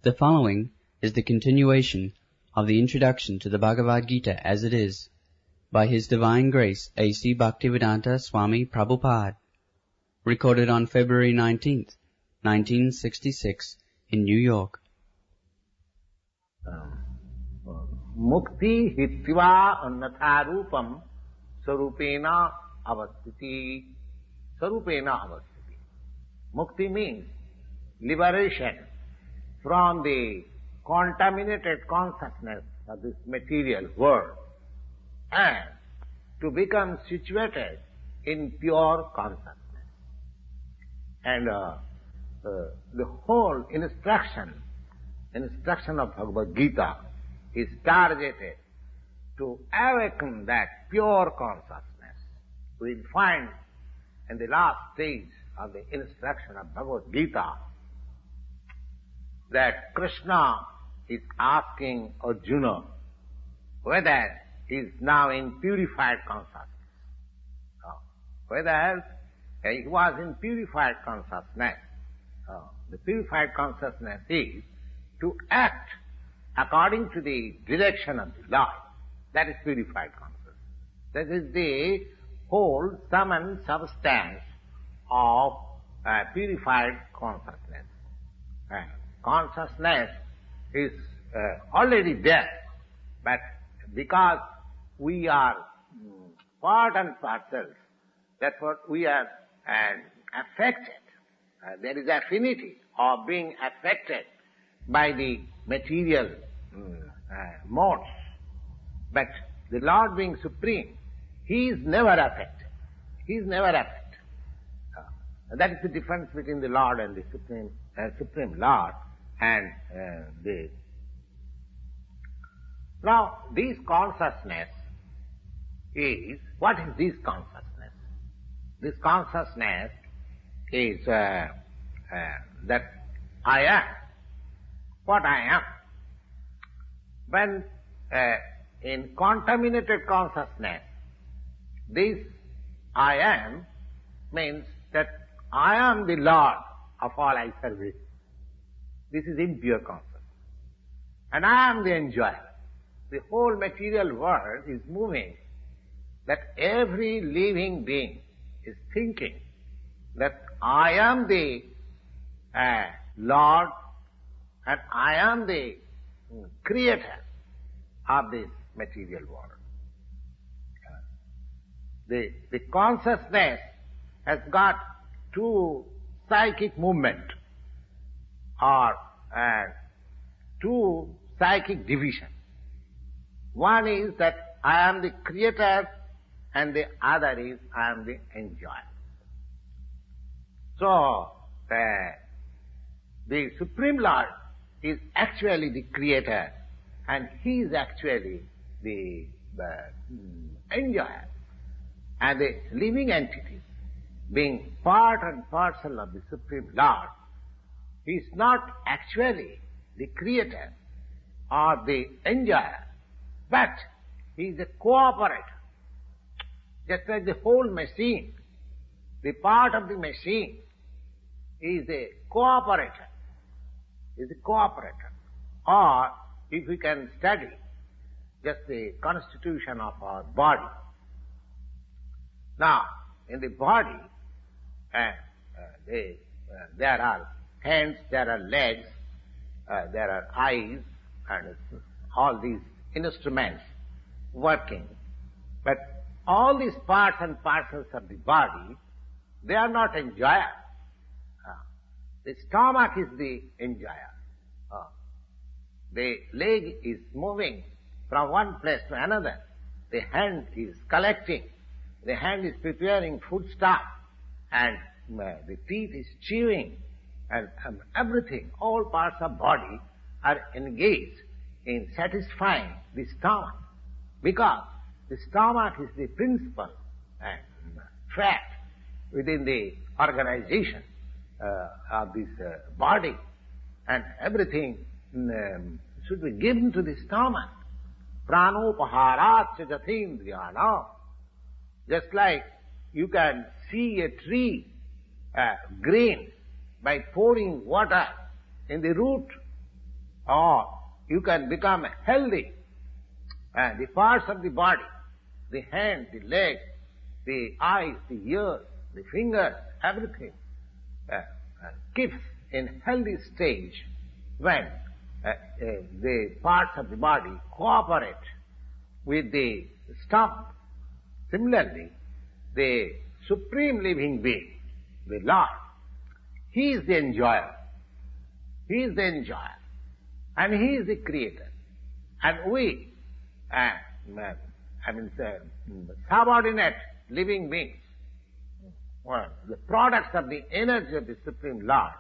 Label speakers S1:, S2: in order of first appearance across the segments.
S1: The following is the continuation of the introduction to the Bhagavad Gita as it is, by His Divine Grace A.C. Bhaktivedanta Swami Prabhupada, recorded on February 19th, 1966, in New York.
S2: Mukti hitva annatha rupam sarupena avastiti. Sarupena avastiti. Mukti means liberation from the contaminated consciousness of this material world and to become situated in pure consciousness. And the whole instruction of Bhagavad Gita is targeted to awaken that pure consciousness. We'll find in the last stage of the instruction of Bhagavad Gita that Krishna is asking Arjuna whether he is now in purified consciousness. Whether he was in purified consciousness. The purified consciousness is to act according to the direction of the Lord. That is purified consciousness. That is the whole sum and substance of purified consciousness. Consciousness is already there, but because we are part and parcels, therefore we are affected. There is affinity of being affected by the material modes. But the Lord being supreme, He is never affected. He is never affected. That is the difference between the Lord and the Supreme Lord and the... Now, this consciousness is... What is this consciousness? This consciousness is that I am. What I am. When in contaminated consciousness, this I am means that I am the Lord of all I service. This is impure consciousness. And I am the enjoyer. The whole material world is moving, that every living being is thinking that I am the Lord and I am the creator of this material world. The consciousness has got two psychic movements or two psychic divisions. One is that I am the creator and the other is I am the enjoyer. So, the Supreme Lord is actually the creator and He is actually the enjoyer. And the living entities, being part and parcel of the Supreme Lord, He is not actually the creator or the enjoyer, but He is a cooperator. Just like the whole machine, the part of the machine is a cooperator. Is a cooperator. Or if we can study just the constitution of our body. Now, in the body, there are hands, there are legs, there are eyes, and all these instruments working. But all these parts and parcels of the body, they are not enjoyer. The stomach is the enjoyer. The leg is moving from one place to another. The hand is collecting. The hand is preparing foodstuff. And the teeth is chewing. And everything, all parts of body are engaged in satisfying the stomach. Because the stomach is the principal fact within the organization of this body. And everything should be given to the stomach. Pranopaharat jathendriyana. Just like you can see a tree green by pouring water in the root or you can become healthy. The parts of the body, the hand, the leg, the eyes, the ears, the fingers, everything keeps in healthy stage when the parts of the body cooperate with the stomach. Similarly, the Supreme Living Being, the Lord, He is the enjoyer. He is the enjoyer. And He is the creator. And we, subordinate living beings, the products of the energy of the Supreme Lord,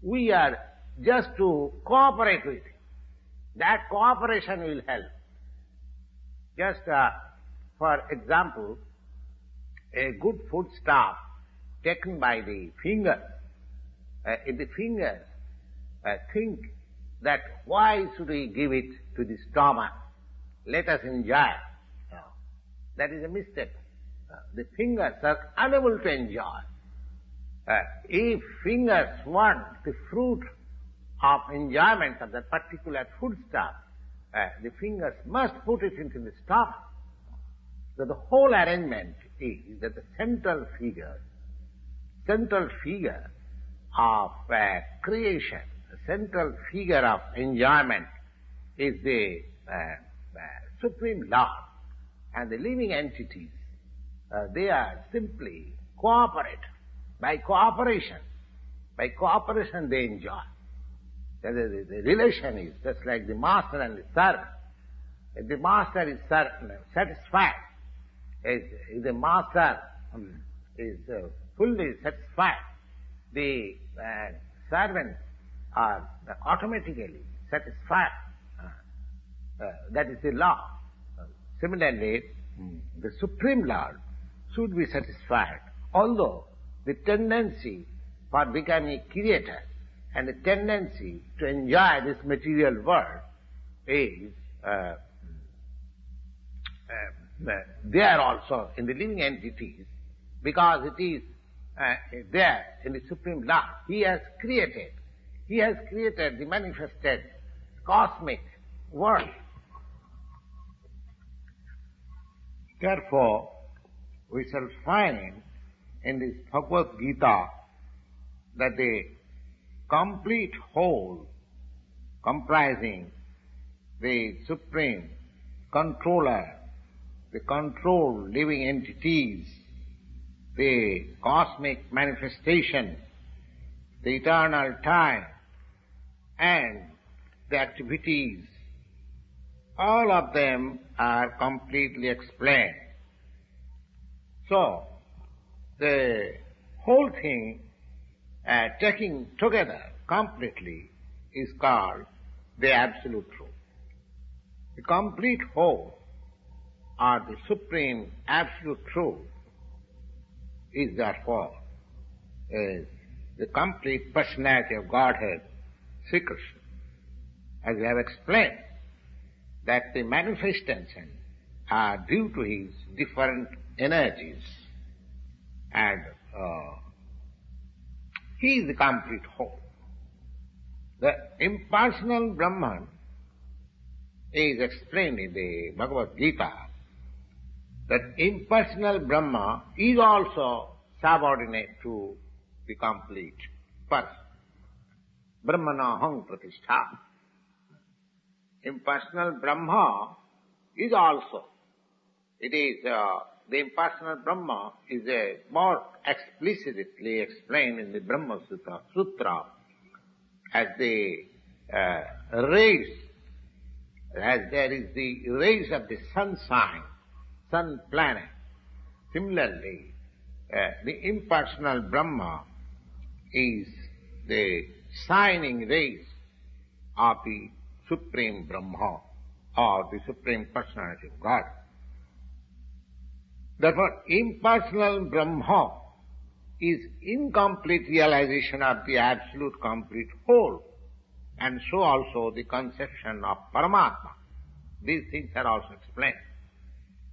S2: we are just to cooperate with Him. That cooperation will help. Just for example, a good foodstuff taken by the finger, if the fingers think that why should we give it to the stomach? Let us enjoy. No. That is a mistake. The fingers are unable to enjoy. If fingers want the fruit of enjoyment of that particular foodstuff, the fingers must put it into the stomach. So the whole arrangement is that the central figure of creation, the central figure of enjoyment is the Supreme Lord. And the living entities, they are simply cooperate. By cooperation they enjoy. The relation is just like the master and the servant. If the master is satisfied, if the master is fully satisfied, the servants are automatically satisfied. That is the law. Similarly, the Supreme Lord should be satisfied, although the tendency for becoming a creator and the tendency to enjoy this material world is there also in the living entities, because it is there in the Supreme Lord. He has created the manifested cosmic world. Therefore, we shall find in this Bhagavad Gita that the complete whole comprising the Supreme Controller, the controlled living entities, the cosmic manifestation, the eternal time, and the activities, all of them are completely explained. So, the whole thing taken together completely is called the Absolute Truth. The complete whole, or the Supreme Absolute Truth, is therefore the complete personality of Godhead, Sri Krishna. As we have explained, that the manifestations are due to His different energies, and He is the complete whole. The impersonal Brahman is explained in the Bhagavad Gita, that impersonal Brahma is also subordinate to the complete person. Brahmanaham pratishtha. Impersonal Brahma is also, the impersonal Brahma is more explicitly explained in the Brahma Sutra as the rays, as there is the rays of the sunshine, sun planet. Similarly, the impersonal Brahma is the shining rays of the Supreme Brahma, or the Supreme Personality of God. Therefore, impersonal Brahma is incomplete realization of the absolute complete whole, and so also the conception of Paramatma. These things are also explained.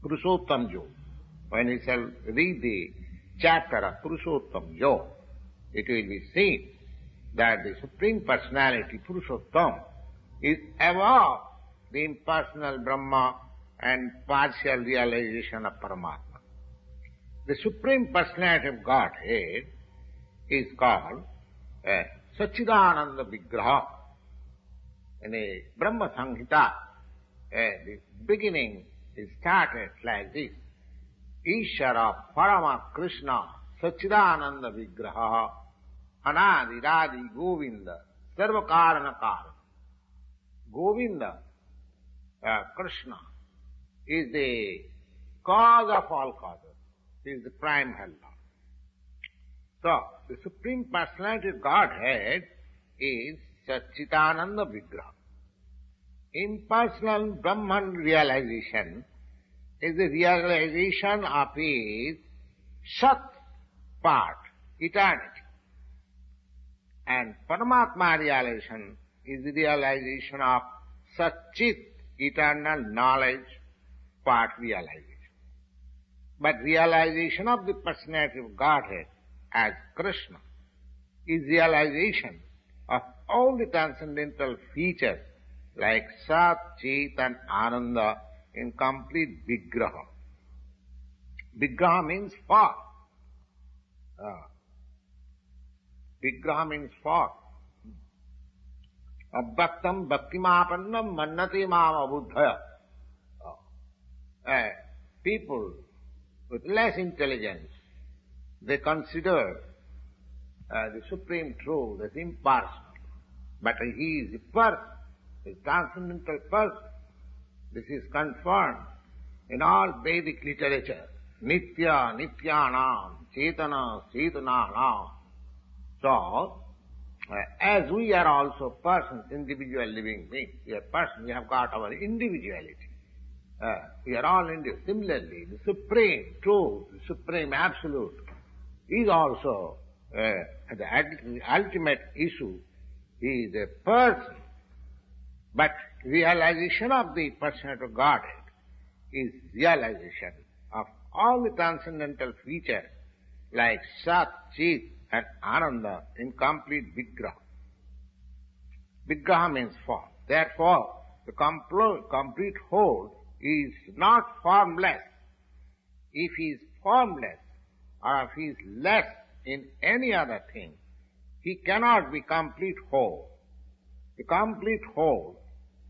S2: Purushottam Yoga. When we shall read the chapter of Purushottam Yoga, it will be seen that the Supreme Personality, Purushottam, is above the impersonal Brahma and partial realization of Paramatma. The Supreme Personality of Godhead is called Satchidananda Vigraha. In a Brahma Samhita, the beginning is started like this. Ishara Parama Krishna Satchidananda Vigraha Anadi Radi Govinda Sarva Karana Karana. Govinda, Krishna, is the cause of all causes. He is the prime hell Lord. So, the Supreme Personality of Godhead is Satchitananda Vigraha. Impersonal Brahman realization is the realization of his Sat part, eternity. And Paramatma realization is the realization of Satchit, eternal knowledge, part realization. But realization of the personality of Godhead as Krishna is realization of all the transcendental features like Sat, Chit and Ananda in complete Vigraha. Vigraha means form. Vigraha means form. Abhaktam bhaktimapannam mannati mama buddhaya. People with less intelligence, they consider the Supreme Truth as impersonal. But he is a person, a transcendental person. This is confirmed in all Vedic literature. Nitya, Nityanam, Chetana, Chetananam. So, as we are also persons, individual living beings, we are persons, we have got our individuality. We are all individual. Similarly, the Supreme Truth, the Supreme Absolute is also the ultimate issue. He is a person. But realization of the personality of Godhead is realization of all the transcendental features like Sat, Chit and Ananda in complete Vigraha. Vigraha means form. Therefore, the complete whole is not formless. If he is formless or if he is less in any other thing, he cannot be complete whole. The complete whole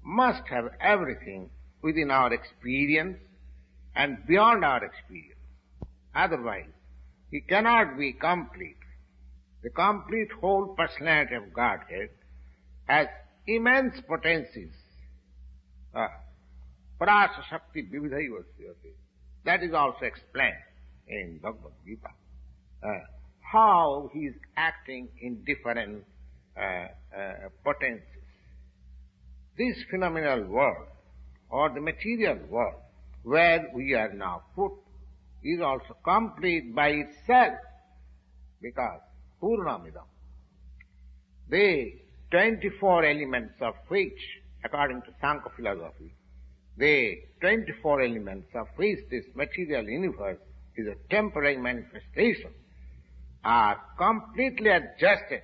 S2: must have everything within our experience and beyond our experience. Otherwise, he cannot be complete. The complete whole personality of Godhead has immense potencies. Parasa Shakti Vividhaiva Sriyate. That is also explained in Bhagavad Gita. How he is acting in different potencies. This phenomenal world, or the material world, where we are now put, is also complete by itself, because Purnamidam. The 24 elements of which, according to Sankhya philosophy, the 24 elements of which this material universe is a temporary manifestation, are completely adjusted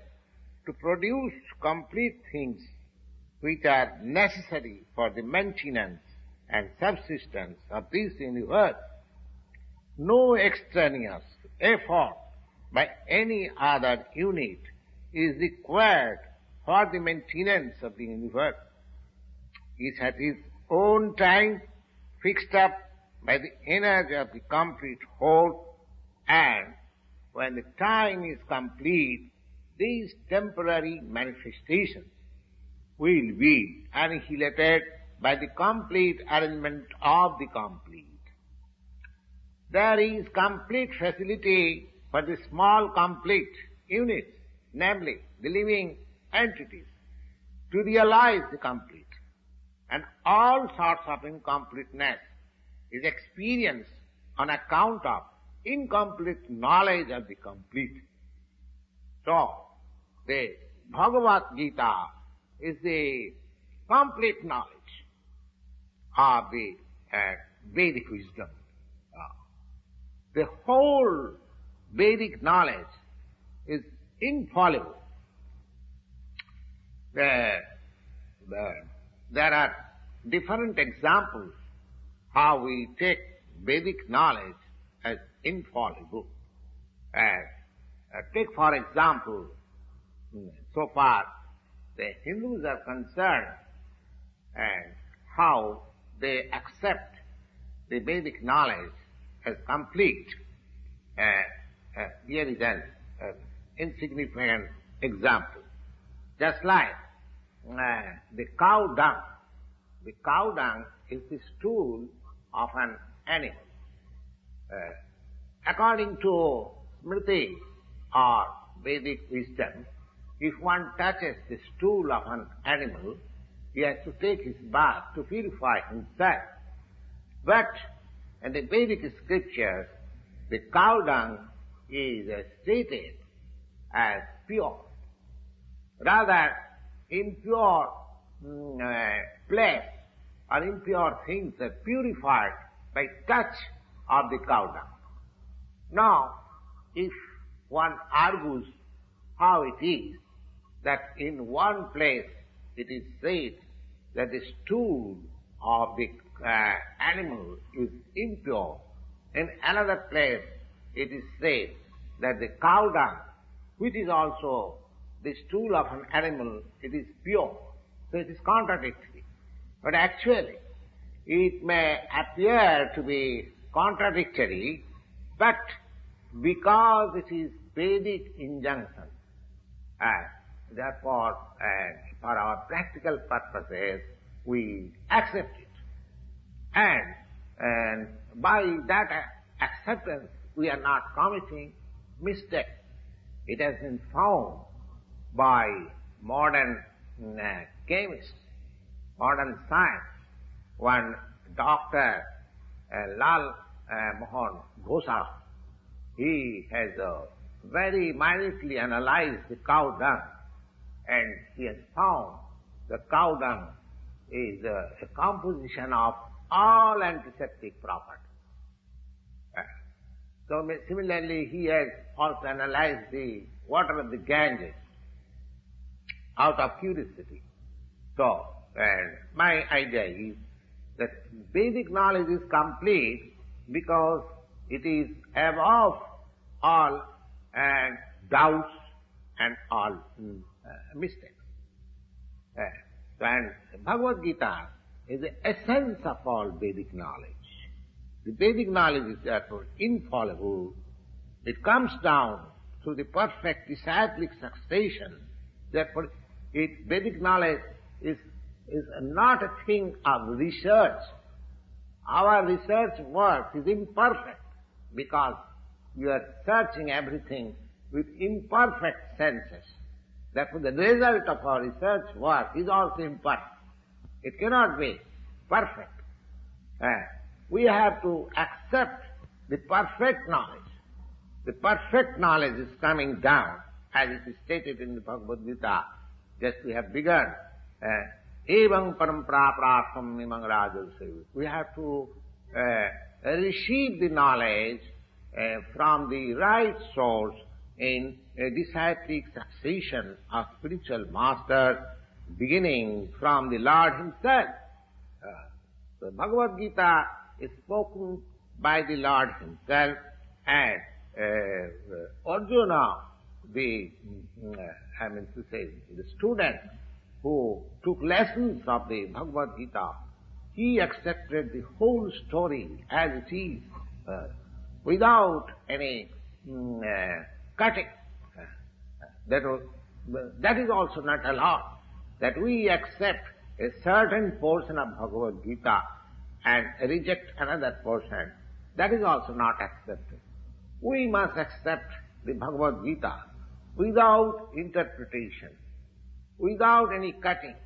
S2: to produce complete things which are necessary for the maintenance and subsistence of this universe. No extraneous effort by any other unit is required for the maintenance of the universe. It has its own time fixed up by the energy of the complete whole, and when the time is complete, these temporary manifestations will be annihilated by the complete arrangement of the complete. There is complete facility for the small complete units, namely the living entities, to realize the complete. And all sorts of incompleteness is experienced on account of incomplete knowledge of the complete. So, the Bhagavad Gita is the complete knowledge of the Vedic wisdom. The whole Vedic knowledge is infallible. The there are different examples how we take Vedic knowledge as infallible. Take for example, so far the Hindus are concerned and how they accept the Vedic knowledge as complete. Here is an insignificant example. Just like the cow dung. The cow dung is the stool of an animal. According to Smriti or Vedic wisdom, if one touches the stool of an animal, he has to take his bath to purify himself. But in the Vedic scriptures, the cow dung is stated as pure. Rather, impure place or impure things are purified by touch of the cow dung. Now, if one argues how it is that in one place it is said that the stool of the animal is impure, in another place it is said that the cow dung, which is also the stool of an animal, it is pure. So it is contradictory. But actually, it may appear to be contradictory, but because it is Vedic injunction, therefore, for our practical purposes, we accept it. And by that acceptance, we are not committing mistake. It has been found by modern chemists, modern science. One Dr. Lal Mohan Ghosa, he has very minutely analyzed the cow dung, and he has found the cow dung is a composition of all antiseptic properties. So similarly, he has also analyzed the water of the Ganges out of curiosity. So, my idea is that Vedic knowledge is complete because it is above all doubts and all mistakes. And Bhagavad Gita is the essence of all Vedic knowledge. The Vedic knowledge is therefore infallible. It comes down to the perfect disciplic succession. Therefore, Vedic knowledge is not a thing of research. Our research work is imperfect because you are searching everything with imperfect senses. Therefore, the result of our research work is also imperfect. It cannot be perfect. We have to accept the perfect knowledge. The perfect knowledge is coming down, as it is stated in the Bhagavad Gita. Just we have begun. Evam parampara prasam imang rajasevi. We have to receive the knowledge from the right source in a disciplic succession of spiritual masters, beginning from the Lord Himself. The Bhagavad Gita is spoken by the Lord Himself, and Arjuna, the student who took lessons of the Bhagavad Gita, he accepted the whole story as it is, without any cutting. That is also not allowed, that we accept a certain portion of Bhagavad Gita and reject another portion. That is also not accepted. We must accept the Bhagavad Gita without interpretation, without any cutting,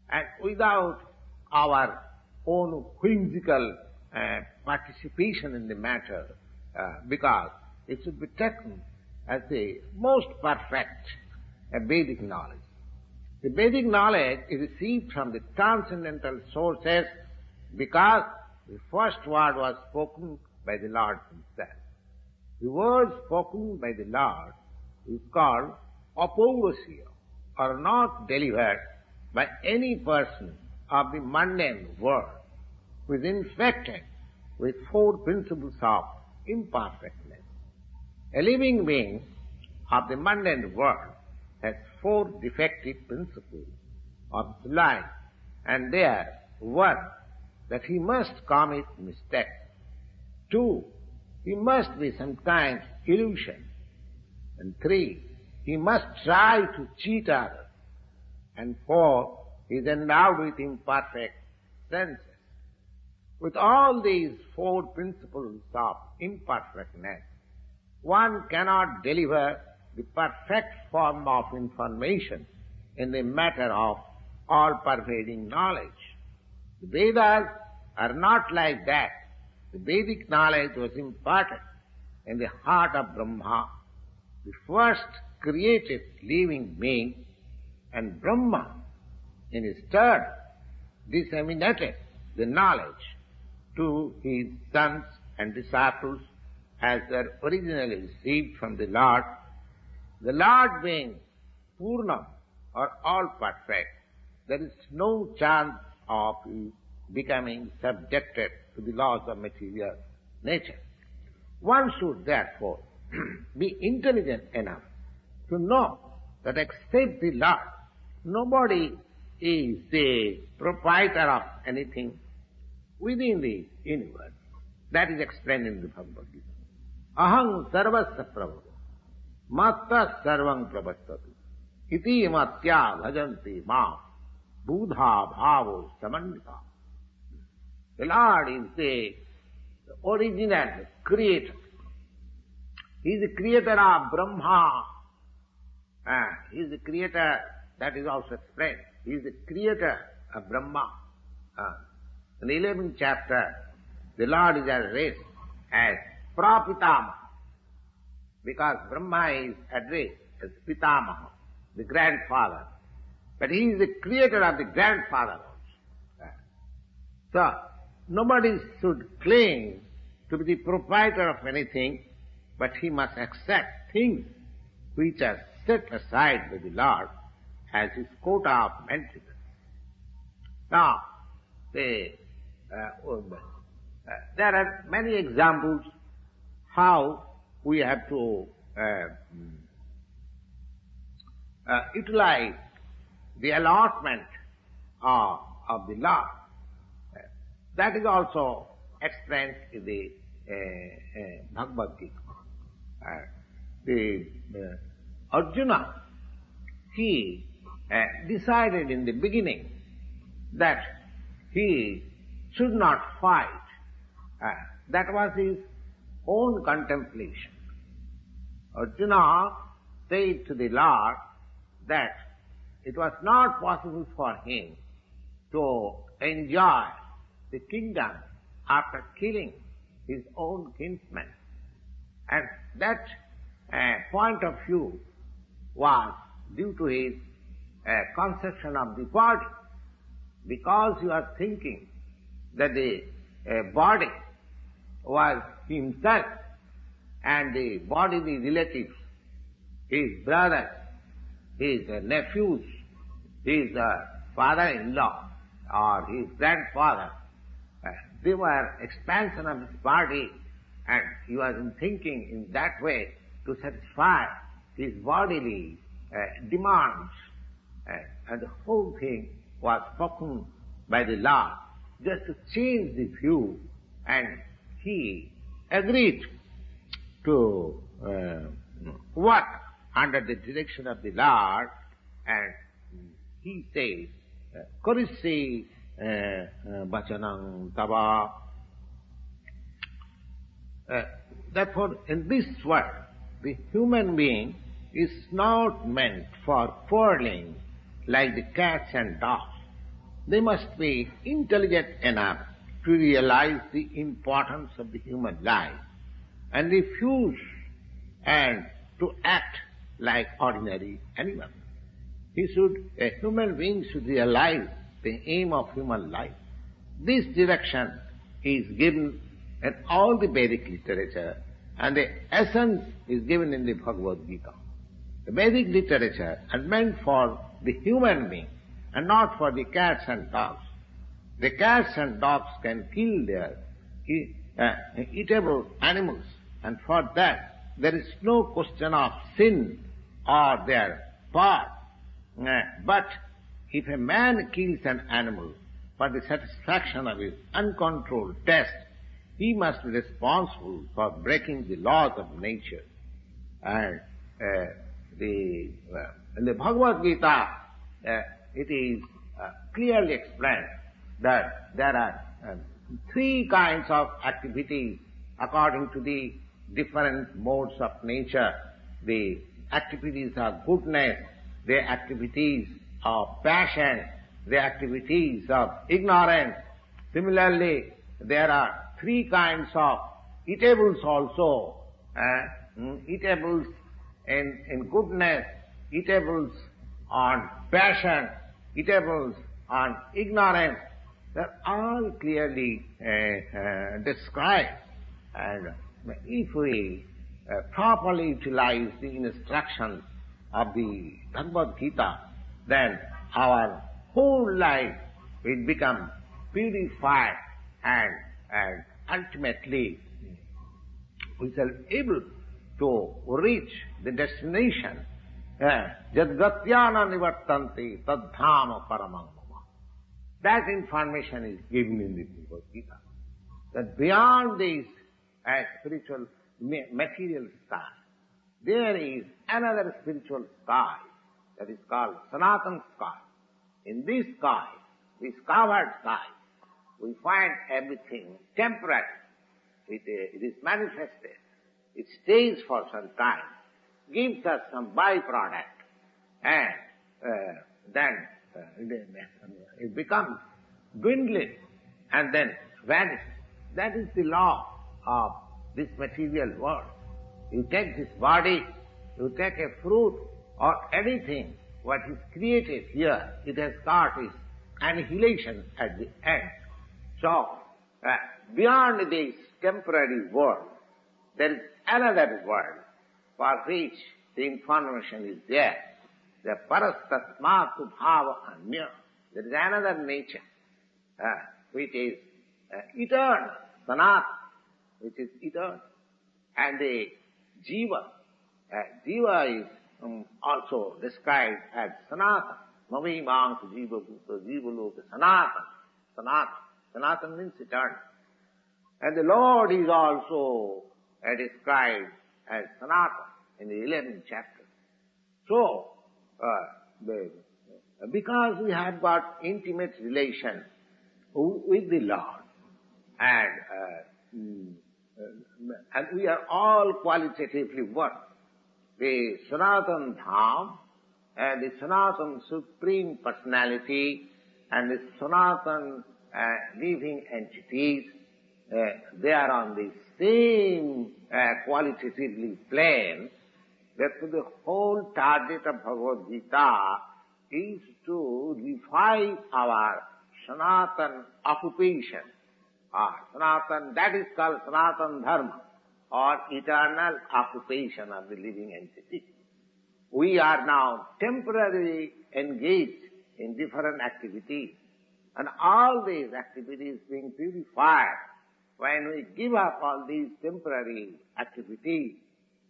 S2: and without our own whimsical participation in the matter, because it should be taken as the most perfect Vedic knowledge. The Vedic knowledge is received from the transcendental sources because the first word was spoken by the Lord Himself. The word spoken by the Lord is called apaurasya, or not delivered by any person of the mundane world who is infected with four principles of imperfectness. A living being of the mundane world has four defective principles of life, and they are: 1, that he must commit mistakes; 2, he must be sometimes illusion; and 3, he must try to cheat others; and 4, he is endowed with imperfect senses. With all these four principles of imperfectness, one cannot deliver the perfect form of information in the matter of all-pervading knowledge. The Vedas are not like that. The Vedic knowledge was imparted in the heart of Brahma, the first created living being, and Brahma, in his turn, disseminated the knowledge to his sons and disciples as they originally received from the Lord. The Lord being Purnam, or all perfect, there is no chance of his becoming subjected to the laws of material nature. One should therefore be intelligent enough to know that except the Lord, nobody is the proprietor of anything within the universe. That is explained in the Bhagavad Gita. Aham sarvasya prabhu, matta sarvam prabhastati, iti matya bhajanti ma, buddha bhavo samannita. The Lord is the original creator. He is the creator of Brahma. He is the creator, that is also explained. He is the creator of Brahma. In the 11th chapter, the Lord is addressed as Prapitamaha, because Brahma is addressed as Pitamaha, the grandfather. But he is the creator of the grandfather also. So, nobody should claim to be the proprietor of anything, but he must accept things which are set aside by the Lord as his quota of maintenance. Now, there are many examples how we have to utilize the allotment of the Lord. That is also explained in the Bhagavad Gita. Arjuna, he decided in the beginning that he should not fight. That was his own contemplation. Arjuna said to the Lord that it was not possible for him to enjoy the kingdom after killing his own kinsmen. And that point of view was due to his conception of the body, because he was thinking that the body was himself, and the bodily relatives, his brothers, his nephews, his father-in-law, or his grandfather, they were expansion of his body, and he was thinking in that way to satisfy his bodily demands. And the whole thing was spoken by the Lord just to change the view, and he agreed to work under the direction of the Lord, and he says, Karisi Bachanam Tava. Therefore, in this world, the human being is not meant for quarreling like the cats and dogs. They must be intelligent enough to realize the importance of the human life and refuse and to act like ordinary animals. A human being should realize the aim of human life. This direction is given in all the Vedic literature, and the essence is given in the Bhagavad Gita. The Vedic literature is meant for the human being and not for the cats and dogs. The cats and dogs can kill their eatable animals, and for that there is no question of sin or their part. But if a man kills an animal for the satisfaction of his uncontrolled taste, he must be responsible for breaking the laws of nature. And in the Bhagavad Gita, it is clearly explained that there are three kinds of activities according to the different modes of nature. The activities of goodness, the activities of passion, the activities of ignorance. Similarly, there are three kinds of eatables also. Eatables in goodness, eatables on passion, eatables on ignorance. They're all clearly described. And if we properly utilize the instructions of the Bhagavad Gita, then our whole life will become purified, and ultimately we shall be able to reach the destination. Jadgatyana nivartanti tadhama paramam. That information is given in the Bhagavad Gita. That beyond this spiritual material sky, there is another spiritual sky that is called Sanatana sky. In this sky, this covered sky, we find everything temporary. It is manifested. It stays for some time, gives us some byproduct, and then it becomes dwindling and then vanishes. That is the law of this material world. You take this body, you take a fruit or anything, what is created here, it has got its annihilation at the end. So, beyond this temporary world, there is another world for which the information is there. The parastasmatu bhava anya. There is another nature, which is eternal, sanat, which is eternal. And the jiva, jiva is also described as sanatana. Mavimang jiva bhuta jiva loka sanatana. Sanatana. Sanatana means eternal. And the Lord is also described as sanatana in the 11th chapter. So, because we have got intimate relation with the Lord, and we are all qualitatively one, the Sanatana Dham and the Sanatana Supreme Personality and the Sanatana living entities, they are on the same qualitatively plane. Therefore, the whole target of Bhagavad Gita is to revive our Sanatana occupation, Sanatana, that is called Sanatana Dharma, or eternal occupation of the living entity. We are now temporarily engaged in different activities, and all these activities being purified. When we give up all these temporary activities,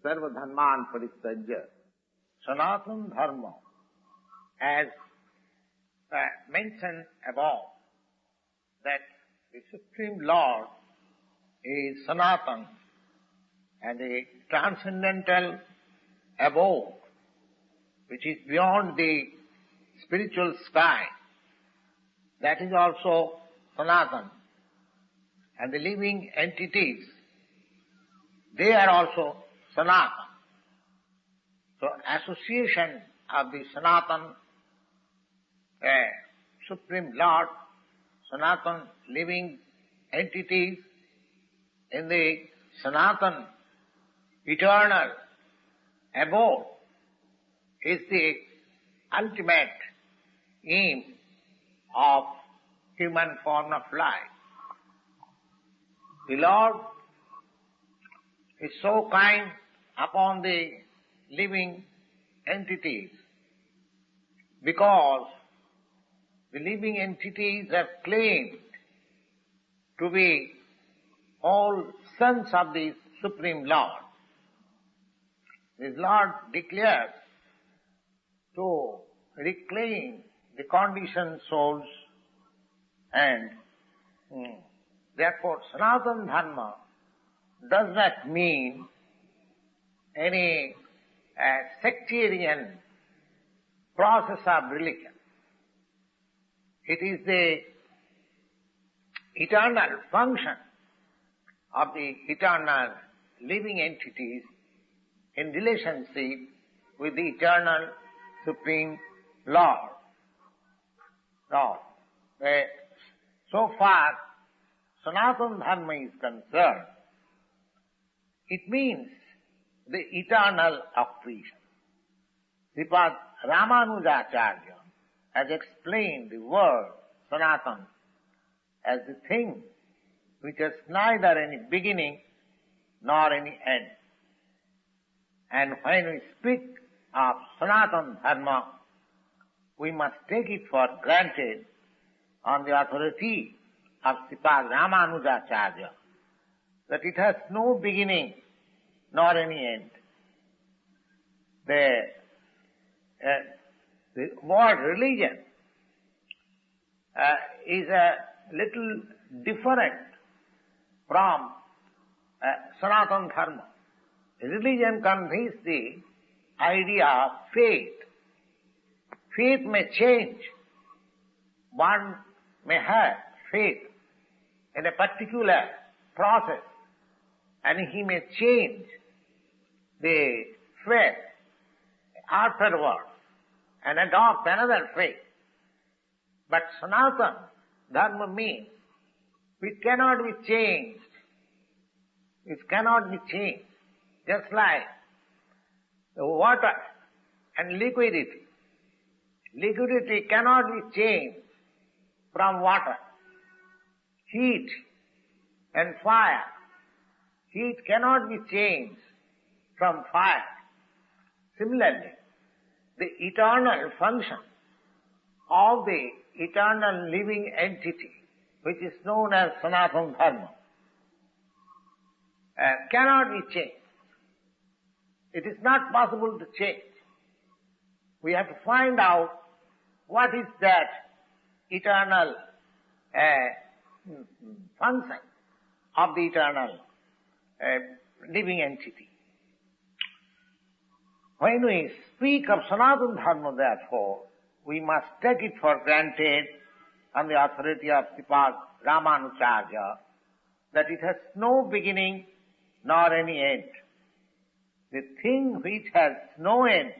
S2: Sarva Dharman Paristajya, Sanatana Dharma, as mentioned above, that the Supreme Lord is Sanatana, and the transcendental abode, which is beyond the spiritual sky, that is also Sanatana. And the living entities, they are also Sanatana. So association of the Sanatana, Supreme Lord, Sanatana living entities in the Sanatana eternal abode is the ultimate aim of human form of life. The Lord is so kind upon the living entities because the living entities are claimed to be all sons of the Supreme Lord. This Lord declares to reclaim the conditioned souls, and therefore Sanatana Dharma does not mean any sectarian process of religion. It is the eternal function of the eternal living entities in relationship with the eternal Supreme Lord. Now, so far Sanatana Dharma is concerned, it means the eternal of creation. Sripad Ramanujacharya has explained the word Sanatana as the thing which has neither any beginning nor any end. And when we speak of Sanatana Dharma, we must take it for granted on the authority of Sripad Ramanujacharya that it has no beginning nor any end. The word religion is a little different from Sanatana Dharma. Religion conveys the idea of faith. Faith may change. One may have faith in a particular process, and he may change the faith afterwards and adopt another faith. But Sanatana Dharma means it cannot be changed. It cannot be changed. Just like the water and liquidity. Liquidity cannot be changed from water. Heat and fire. Heat cannot be changed from fire. Similarly, the eternal function of the eternal living entity, which is known as Sanatana Dharma, cannot be changed. It is not possible to change. We have to find out what is that eternal function of the eternal living entity. When we speak of Sanatana Dharma, therefore, we must take it for granted on the authority of Sripad Ramanujacharya that it has no beginning nor any end. The thing which has no end,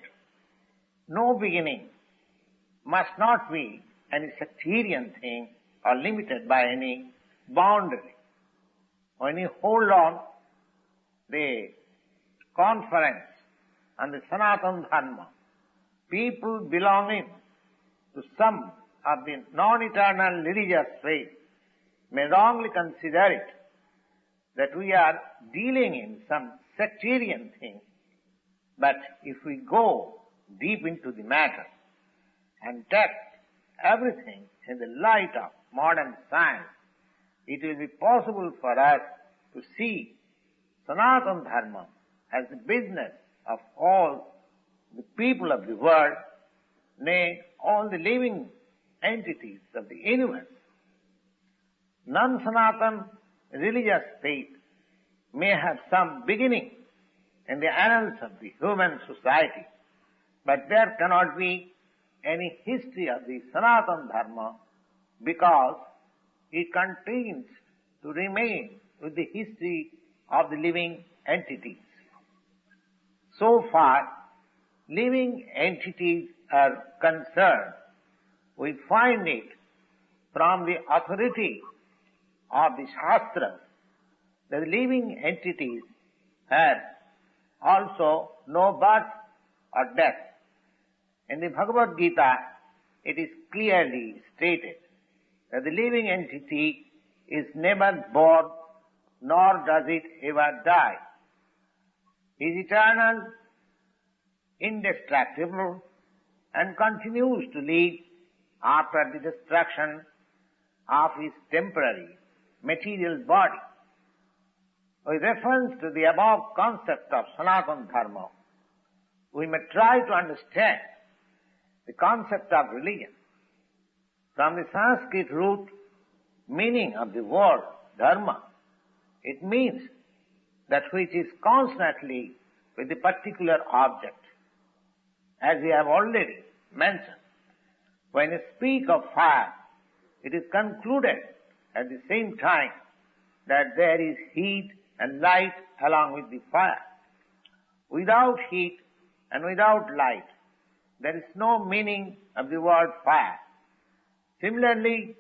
S2: no beginning, must not be any sectarian thing or limited by any boundary. When you hold on the conference on the Sanatana Dharma, people belonging to some of the non-eternal religious faith may wrongly consider it that we are dealing in some sectarian thing. But if we go deep into the matter and test everything in the light of modern science, it will be possible for us to see Sanatana Dharma as the business of all the people of the world, nay, all the living entities of the universe. Non-Sanatana religious faith may have some beginning in the annals of the human society, but there cannot be any history of the Sanatana Dharma because it continues to remain with the history of the living entities. So far, living entities are concerned, we find it from the authority of the Shastras that the living entities have also no birth or death. In the Bhagavad Gita, it is clearly stated that the living entity is never born nor does it ever die. It is eternal, indestructible, and continues to live after the destruction of his temporary material body. With reference to the above concept of Sanatana Dharma, we may try to understand the concept of religion. From the Sanskrit root meaning of the word dharma, it means that which is constantly with a particular object. As we have already mentioned, when we speak of fire, it is concluded at the same time that there is heat and light along with the fire. Without heat and without light, there is no meaning of the word fire. Similarly,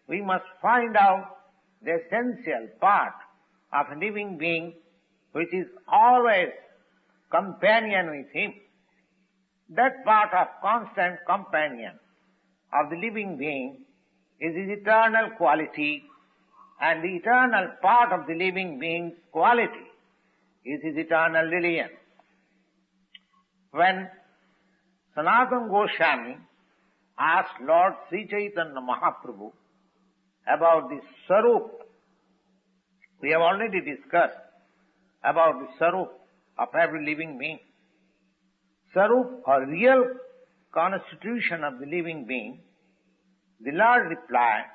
S2: we must find out the essential part of a living being which is always companion with him. That part of constant companion of the living being is his eternal quality, and the eternal part of the living being's quality is his eternal religion. When Sanatana Goswami asked Lord Sri Chaitanya Mahaprabhu about the Sarup, we have already discussed about the Sarup of every living being. Sarup, or real constitution of the living being, the Lord replied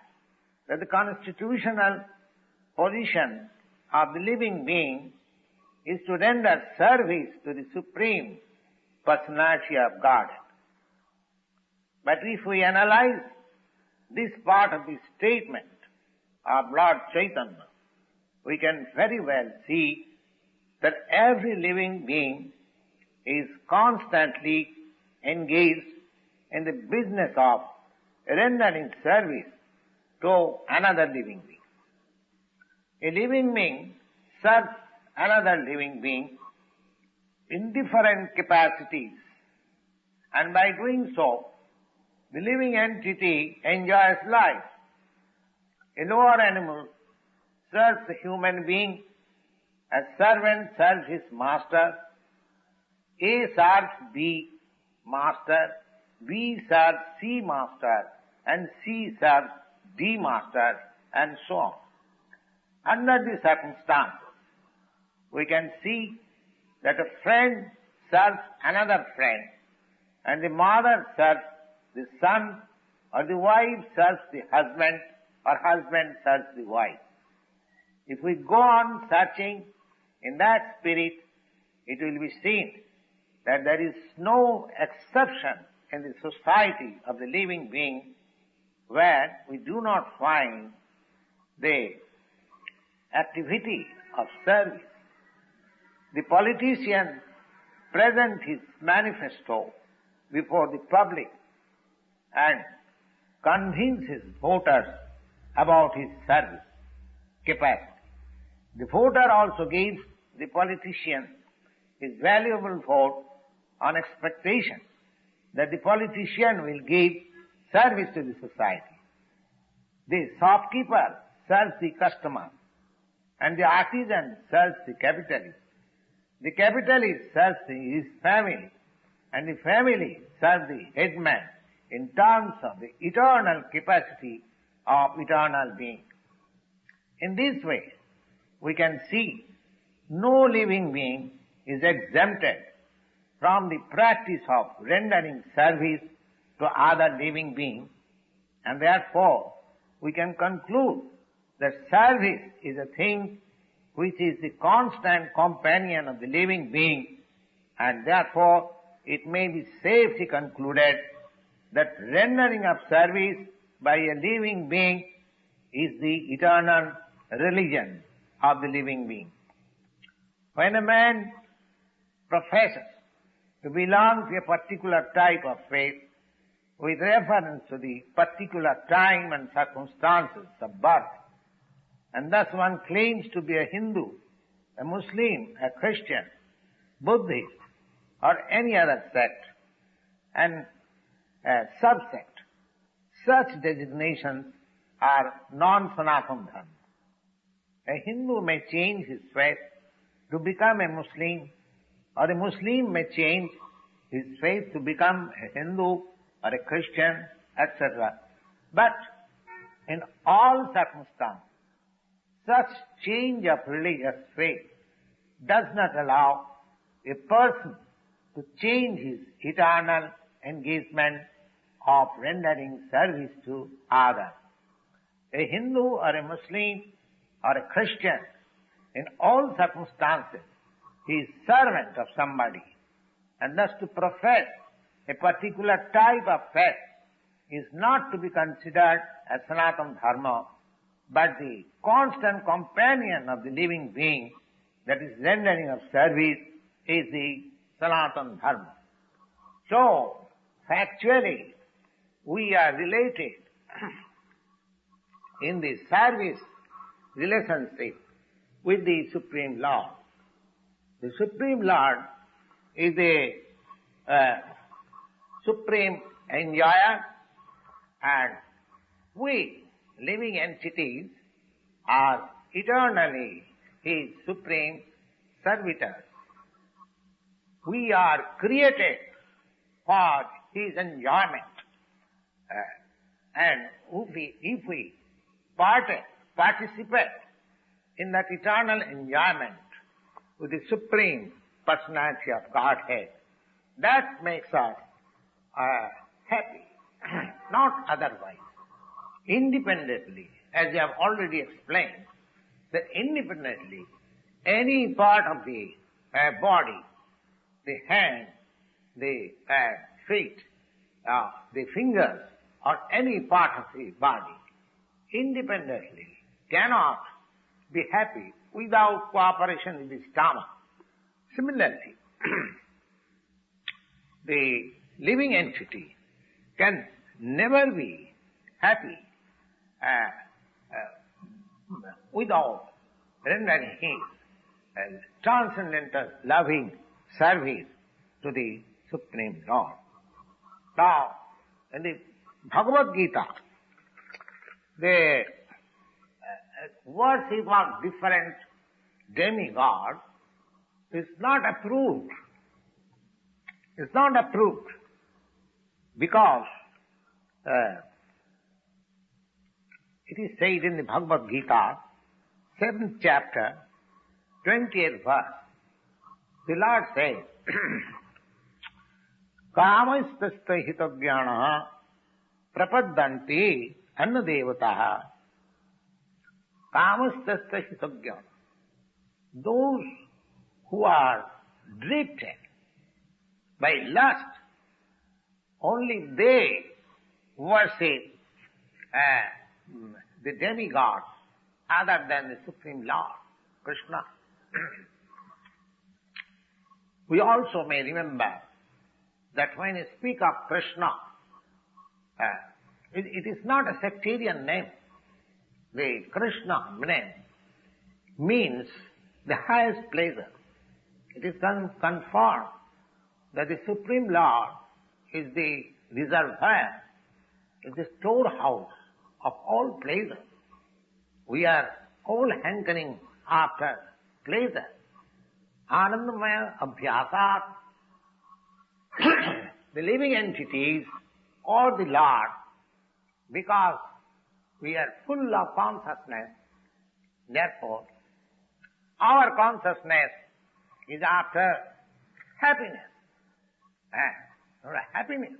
S2: that the constitutional position of the living being is to render service to the Supreme Personality of Godhead. But if we analyze this part of the statement of Lord Chaitanya, we can very well see that every living being is constantly engaged in the business of rendering service to another living being. A living being serves another living being in different capacities, and by doing so, the living entity enjoys life. A lower animal serves a human being, a servant serves his master, A serves B master, B serves C master, and C serves D master, and so on. Under these circumstances, we can see that a friend serves another friend, and the mother serves the son, or the wife serves the husband, or husband serves the wife. If we go on searching in that spirit, it will be seen that there is no exception in the society of the living being where we do not find the activity of service. The politician presents his manifesto before the public and convinces voters about his service capacity. The voter also gives the politician his valuable vote on expectation that the politician will give service to the society. The shopkeeper serves the customer, and the artisan serves the capitalist. The capitalist serves his family, and the family serves the headman in terms of the eternal capacity of eternal being. In this way, we can see no living being is exempted from the practice of rendering service to other living beings, and therefore we can conclude that service is a thing which is the constant companion of the living being, and therefore it may be safely concluded that rendering of service by a living being is the eternal religion of the living being. When a man professes to belong to a particular type of faith with reference to the particular time and circumstances of birth, and thus one claims to be a Hindu, a Muslim, a Christian, Buddhist, or any other sect, and a subsect, such designations are non-Sanatana Dharma. A Hindu may change his faith to become a Muslim, or a Muslim may change his faith to become a Hindu, or a Christian, etc. But in all circumstances, such change of religious faith does not allow a person to change his eternal engagement of rendering service to others. A Hindu or a Muslim or a Christian, in all circumstances, he is servant of somebody. And thus to profess a particular type of faith is not to be considered as Sanatana Dharma, but the constant companion of the living being, that is rendering of service, is the Sanatana Dharma. So, factually, we are related in the service relationship with the Supreme Lord. The Supreme Lord is the supreme enjoyer, and we, living entities, are eternally His supreme servitors. We are created for His enjoyment. And if we participate in that eternal enjoyment with the Supreme Personality of Godhead, that makes us happy, not otherwise. Independently, as I have already explained, that independently, any part of the body, the hand, the feet, the fingers, or any part of the body, independently cannot be happy without cooperation with the stomach. Similarly, the living entity can never be happy without rendering his transcendental loving service to the Supreme Lord. Now, in the Bhagavad Gita, the worship of different demigods is not approved. It's not approved because it is said in the Bhagavad Gita, 7th chapter, 20th verse, the Lord says, Kamastasya hitavyana prapaddanti annadevataha. Kamastasya hitavyana. Those who are drifted by lust, only they worship the demigods other than the Supreme Lord, Krishna. We also may remember that when you speak of Krishna, it is not a sectarian name. The Krishna name means the highest pleasure. It is confirmed that the Supreme Lord is the reservoir, is the storehouse of all pleasure. We are all hankering after pleasure. Anandamaya abhyasat. The living entities or the Lord, because we are full of consciousness, therefore our consciousness is after happiness. Happiness.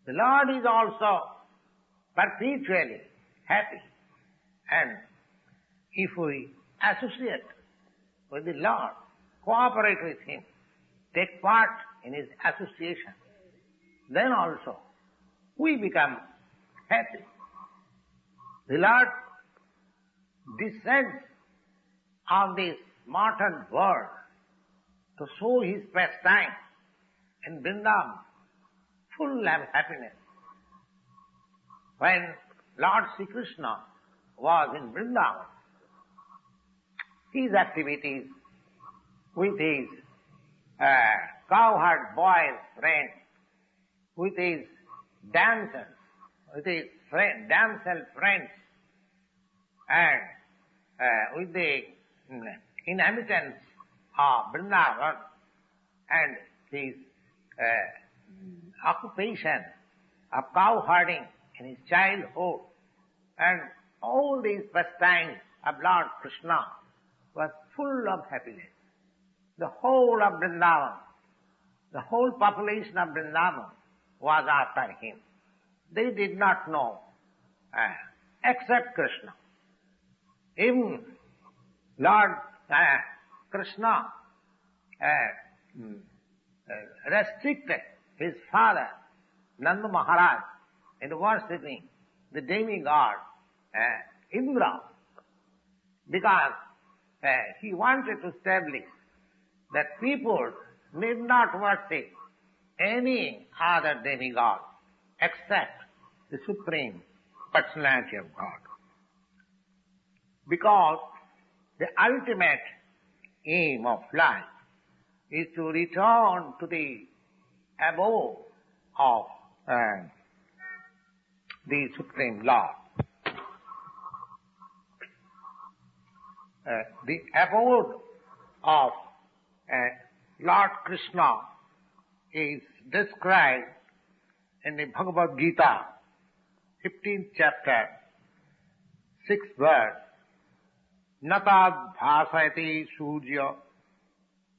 S2: The Lord is also perpetually happy. And if we associate with the Lord, cooperate with Him, take part in His association, then also we become happy. The Lord descends on this mortal world to show His pastime in Vrindavan, full of happiness. When Lord Sri Krishna was in Vrindavan, his activities with his cowherd boy friends, with his dancers, with his damsel friends, and with the inhabitants of Vrindavan, and his occupation of cow herding in his childhood, and all these pastimes of Lord Krishna was full of happiness. The whole of Vrindavan, the whole population of Vrindavan was after him. They did not know except Krishna. Even Lord Krishna restricted his father, Nanda Maharaj, in worshipping the demigod Indra, because he wanted to establish that people need not worship any other demigod except the Supreme Personality of God. Because the ultimate aim of life is to return to the abode of the Supreme Lord. The abode of Lord Krishna is described in the Bhagavad Gita, 15th chapter, 6th verse. Natad bhasayati surya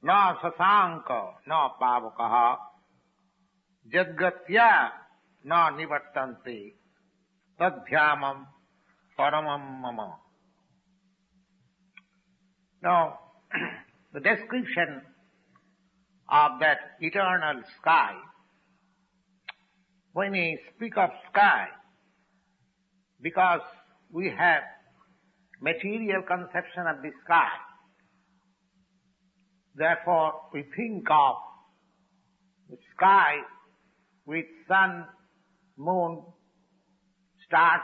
S2: na sasanka na pavakaha jadgatya na nivartante tadhyamam paramam mama. Now, the description of that eternal sky, when we speak of sky, because we have material conception of the sky, therefore we think of the sky with sun, moon, stars,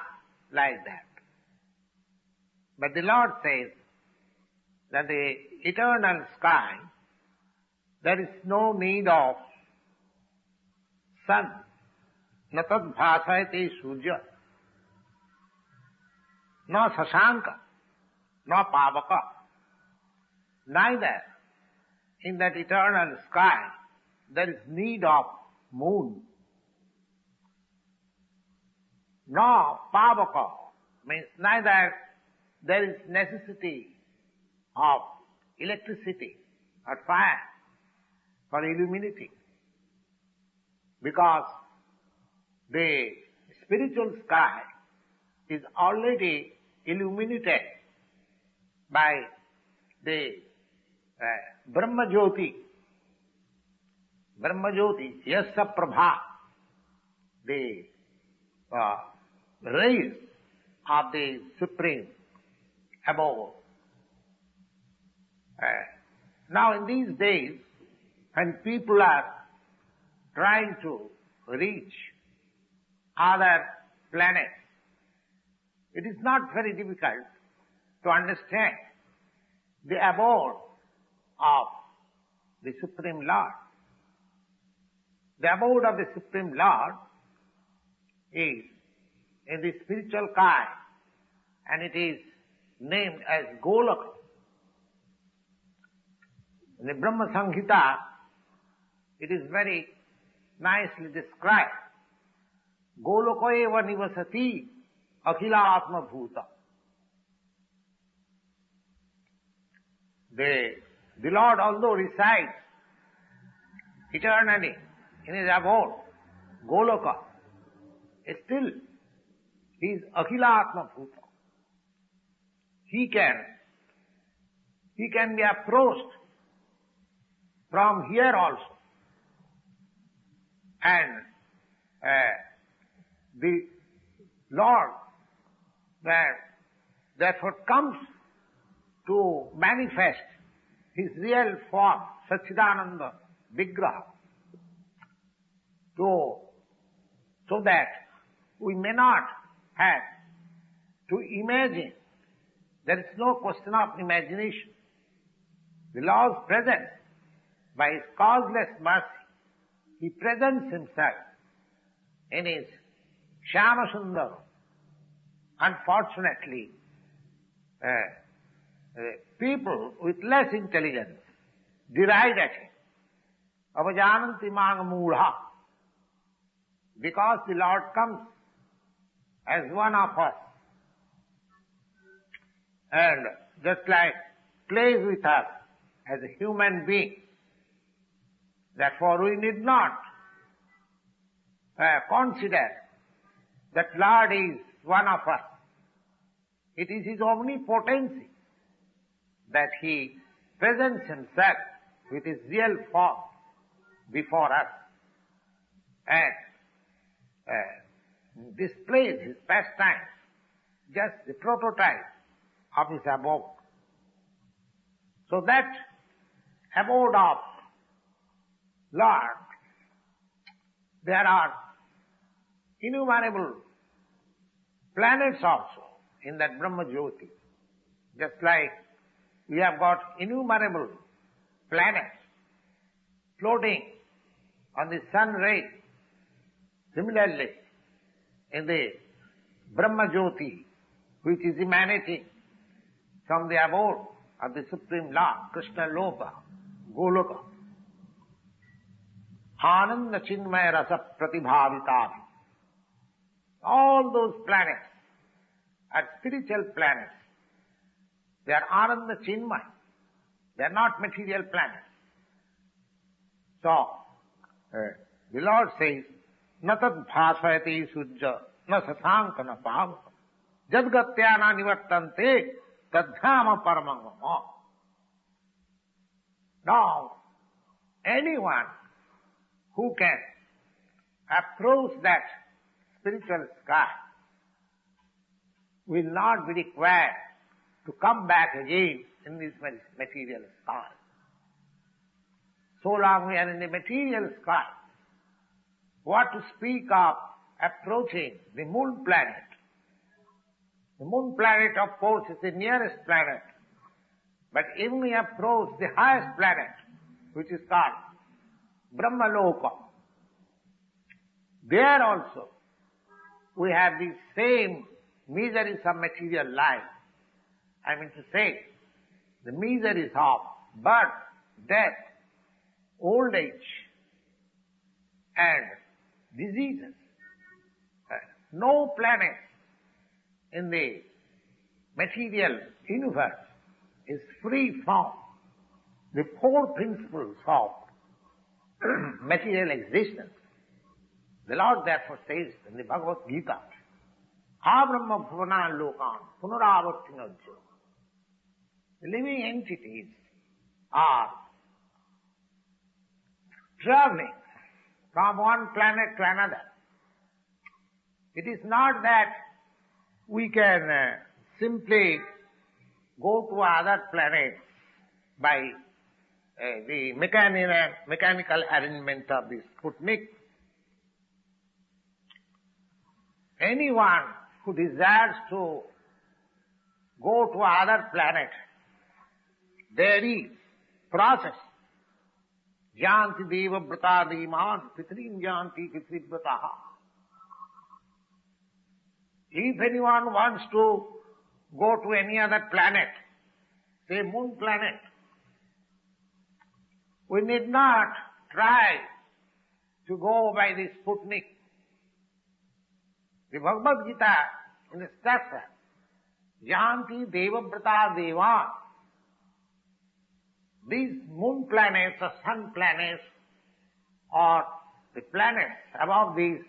S2: like that. But the Lord says that the eternal sky, there is no need of sun. Natad bhasayate surya, no sasanka, no pavaka. Neither in that eternal sky there is need of moon, no pavaka, means neither there is necessity of electricity or fire for illuminating, because the spiritual sky is already illuminated by the Brahma Jyoti, Yasa Prabha, the rays of the Supreme above. Now in these days, when people are trying to reach other planets, it is not very difficult to understand the abode of the Supreme Lord. The abode of the Supreme Lord is in the spiritual sky, and it is named as Golaka. In the Brahma Samhita, it is very nicely described. Golaka eva nivasati akhila atma bhuta. The Lord, although resides eternally in his abode, Golaka, still he is akhila atma bhuta. He can be approached from here also. And the Lord therefore comes to manifest his real form, Satchidananda Vigraha, so that we may not have to imagine. There is no question of imagination. The Lord's presence, by his causeless mercy, he presents himself in his Shyama Sundara. Unfortunately, people with less intelligence deride at him. Avajananti manga mudha. because the Lord comes as one of us and just like plays with us as a human being. Therefore we need not consider that Lord is one of us. It is His omnipotency that He presents Himself with His real form before us and displays His pastimes, just the prototype of His abode. So that abode of Lord, there are innumerable planets also in that Brahma Jyoti. Just like we have got innumerable planets floating on the sun rays. Similarly, in the Brahma Jyoti, which is emanating from the abode of the Supreme Lord, Krishna Loka, Goloka, Ananda Chinmaya Rasa Pratibhavitati. All those planets are spiritual planets. They are Ananda Chinmaya. They are not material planets. So, the Lord says, na tad bhasayati sujja, na sasanka na pava, jadgatyana nivartante, tadhyama paramangama. Now, anyone who can approach that spiritual sky will not be required to come back again in this material sky. So long we are in the material sky, what to speak of approaching the moon planet? The moon planet, of course, is the nearest planet. But if we approach the highest planet, which is called Brahmaloka, there also we have the same miseries of material life. I mean to say, the miseries of birth, death, old age, and diseases. No planet in the material universe is free from the four principles of material existence. The Lord therefore says in the Bhagavad Gita, Ha Brahma Bhavana Lokan Punaravartinajyo. The living entities are traveling from one planet to another. It is not that we can simply go to other planets by the mechanical arrangement of the Sputnik. Anyone who desires to go to other planet, there is process. Janti deva brata devan pitrim janti pitri brataha. If anyone wants to go to any other planet, say moon planet, we need not try to go by the Sputnik. The Bhagavad Gita in the Shastra, Janti deva brata devan. These moon planets or sun planets or the planets above these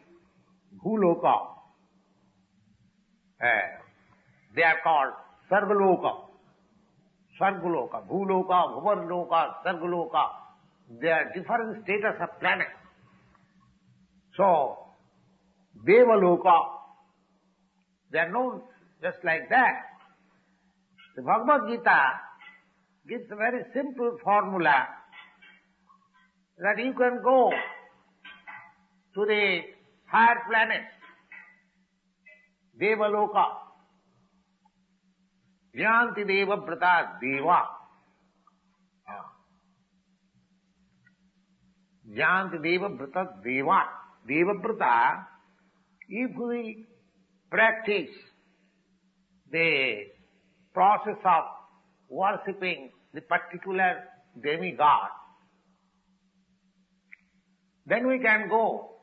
S2: Bhuloka, they are called Sargaloka. Sargaloka, Bhuloka, Bhuvarloka, Sargaloka. They are different status of planets. So, Devaloka, they are known just like that. The Bhagavad Gita gives a very simple formula that you can go to the higher planets, Devaloka, Janti Deva Brata Deva. Janti Deva Brata Deva. Deva Brata, if we practice the process of worshipping the particular demigod, then we can go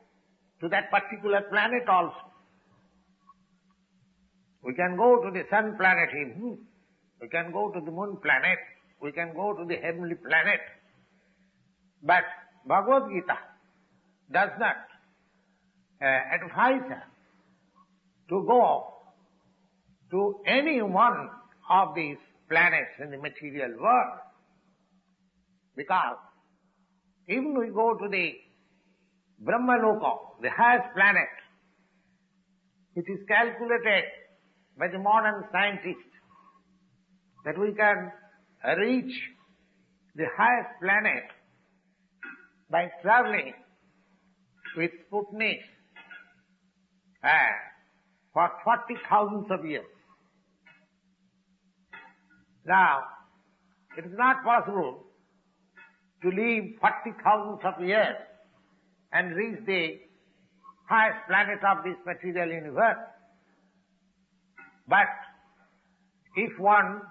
S2: to that particular planet also. We can go to the sun planet, we can go to the moon planet, we can go to the heavenly planet. But Bhagavad Gita does not advise us to go to any one of these planets in the material world. Because even we go to the Brahmaloka, the highest planet, it is calculated by the modern scientists that we can reach the highest planet by traveling with Sputnik for 40,000 of years. Now, it is not possible to live 40,000 of years and reach the highest planet of this material universe. But if one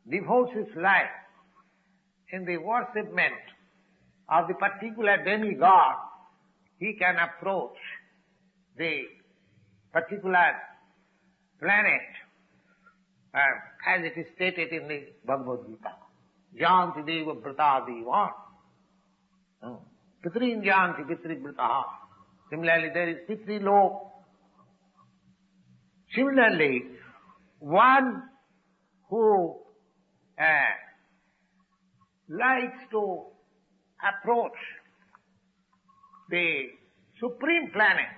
S2: devotes his life in the worshipment of the particular demigod, he can approach the particular planet as it is stated in the Bhagavad Gita. Janti deva brata devan. Pitrin janti pitri brata. Similarly, there is pitri lok. Similarly, one who likes to approach the supreme planet.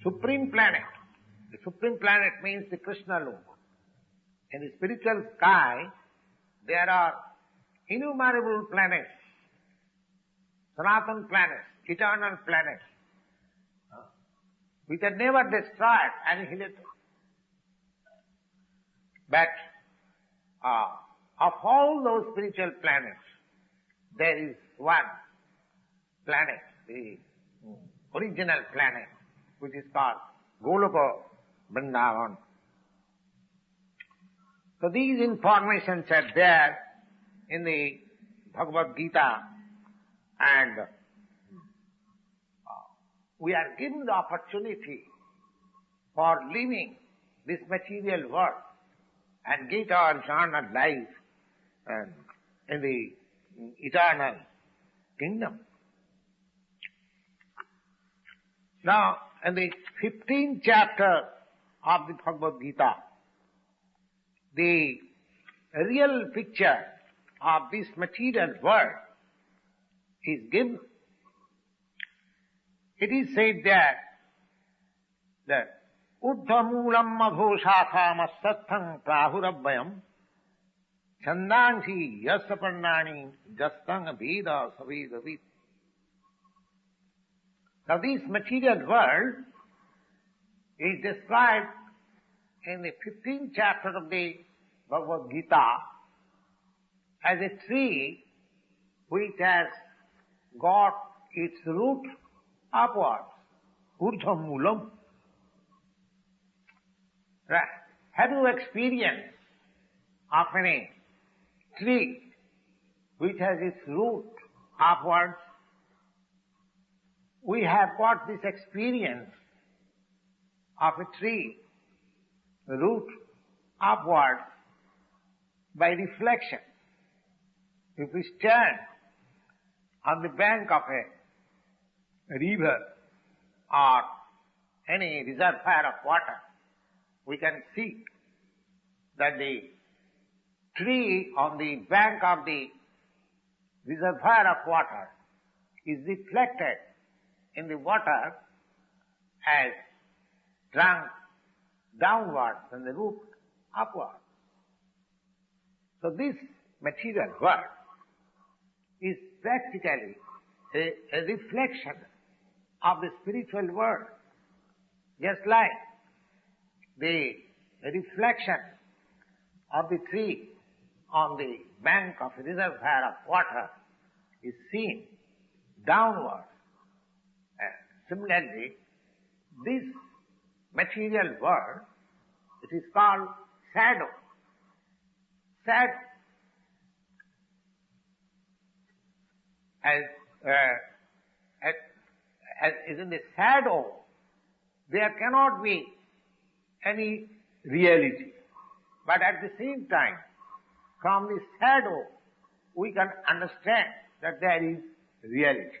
S2: Supreme planet. The supreme planet means the Krishna Loka. In the spiritual sky, there are innumerable planets, Sanatan planets, eternal planets, which are never destroyed, annihilated. But of all those spiritual planets, there is one planet, the original planet, which is called Goloka Vrindavan. So these informations are there in the Bhagavad Gita, and we are given the opportunity for living this material world and get our eternal life in the eternal kingdom. Now, in the 15th chapter of the Bhagavad Gita, the real picture of this material world is given. It is said there that Uddhamulam madho shakham sathang prahurabbayam chandansi yasaparnani jastang veda savedavid. Now this material world is described in the 15th chapter of the Bhagavad Gita as a tree which has got its root upwards, urdhva moolam. Right. Have you experienced of any tree which has its root upwards? We have got this experience of a tree, root upwards, by reflection. If we stand on the bank of a river or any reservoir of water, we can see that the tree on the bank of the reservoir of water is reflected in the water as trunk downwards and the root upwards. So this material world is practically a reflection of the spiritual world, just like the reflection of the tree on the bank of a reservoir of water is seen downwards. Similarly, this material world, it is called shadow. Shadow. is in the shadow, there cannot be any reality. But at the same time, from the shadow, we can understand that there is reality.